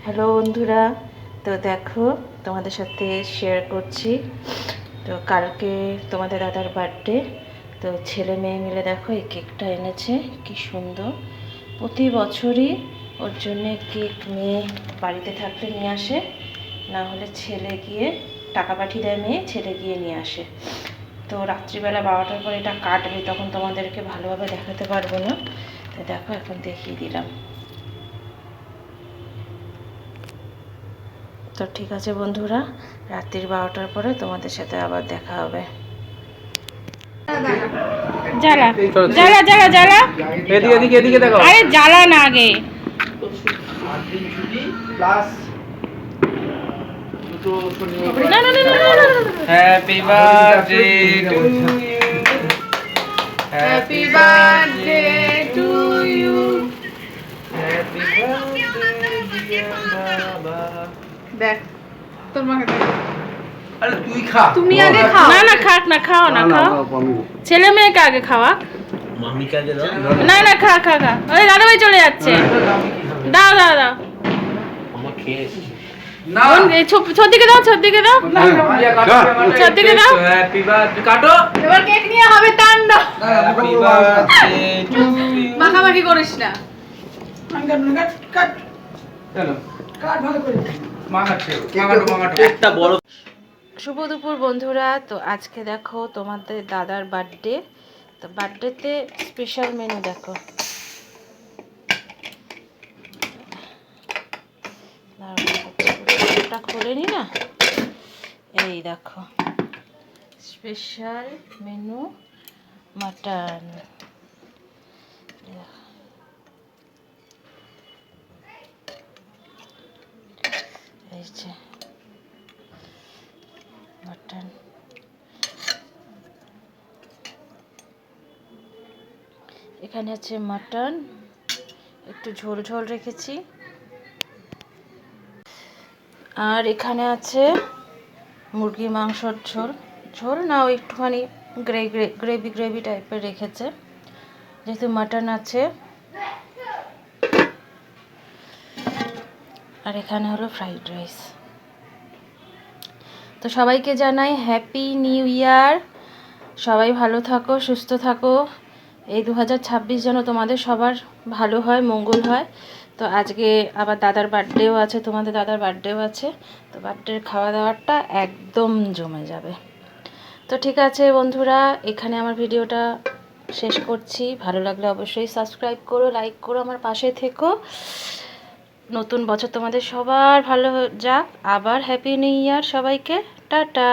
Hello বন্ধুরা, তো দেখো তোমাদের সাথে শেয়ার করছি। তো কালকে তোমাদের দাদার বার্থডে, তো ছেলে মেয়ে মিলে দেখো এই কেকটা এনেছে, কি সুন্দর। প্রতি বছরই ওর জন্যে কেক মেয়ে বাড়িতে থাকলে নিয়ে আসে, না হলে ছেলে গিয়ে টাকা পাঠিয়ে দেয়, মেয়ে ছেলে গিয়ে নিয়ে আসে। তো রাত্রিবেলা 12টার পর এটা কাটবে, তখন তোমাদেরকে ভালোভাবে দেখাতে পারবো না। তো দেখো এখন দেখিয়ে দিলাম। তো ঠিক আছে বন্ধুরা, রাত্রির 12টার পরে তোমাদের সাথে আবার দেখা হবে। জ্বালা জ্বালা জ্বালা জ্বালা, এদিকে এদিকে এদিকে দেখো। আরে জ্বালা না আগে। না না না না না। Happy birthday to you, happy birthday to you. Happy birthday dear বাবা। দেখ তোর মাকে দেখ। আরে তুই খা, তুমি আগে খাও। না না খাক না, খাও না, খাও। ছেলে মেয়েকে আগে খাওয়া। মামিকে আগে দাও। না না খা খা খা, ওই দাদা ভাই চলে যাচ্ছে। দাও দাও দাও। আমার খেয়েছি না, এই ছদিকে দাও, ছদিকে দাও, ছদিকে দাও। হ্যাপি বার্থডে কাটো। এবার কেক নিয়ে হবে তাণ্ডব। Happy birthday to you. মাখামাখি করিস না। চলো কাট ভালো করে মাখাচ্ছে, মাখাটো একটা বড়। শুভ দুপুর বন্ধুরা, তো আজকে দেখো তোমাদের দাদার বার্থডে। তো বার্থডেতে স্পেশাল মেনু দেখো। ওটা খুলে নি না, এই দেখো স্পেশাল মেনু মাটন। এই যে মাটন, এখানে আছে মাটন, একটু ঝোল ঝোল রেখেছি। আর এখানে আছে মুরগি মাংসর ঝোল, ঝোল না ওই একটুখানি গ্রেভি গ্রেভি টাইপের রেখেছে, যেহেতু মাটন আছে। আর এখানে হলো ফ্রাইড রাইস। তো সবাইকে জানাই হ্যাপি নিউ ইয়ার। সবাই ভালো থাকো, সুস্থ থাকো। এই 2026 যেন তোমাদের সবার ভালো হয়, মঙ্গল হয়। তো আজকে আবার দাদার বার্থডেও আছে, তোমাদের দাদার বার্থডেও আছে। তো বার্থডের খাওয়া দাওয়াটা একদম জমে যাবে। তো ঠিক আছে বন্ধুরা, এখানে আমার ভিডিওটা শেষ করছি। ভালো লাগলে অবশ্যই সাবস্ক্রাইব করো, লাইক করো, আমার পাশে থেকো। নতুন বছর তোমাদের সবার ভালো যাক। আবার হ্যাপি নিউ ইয়ার সবাইকে, টাটা।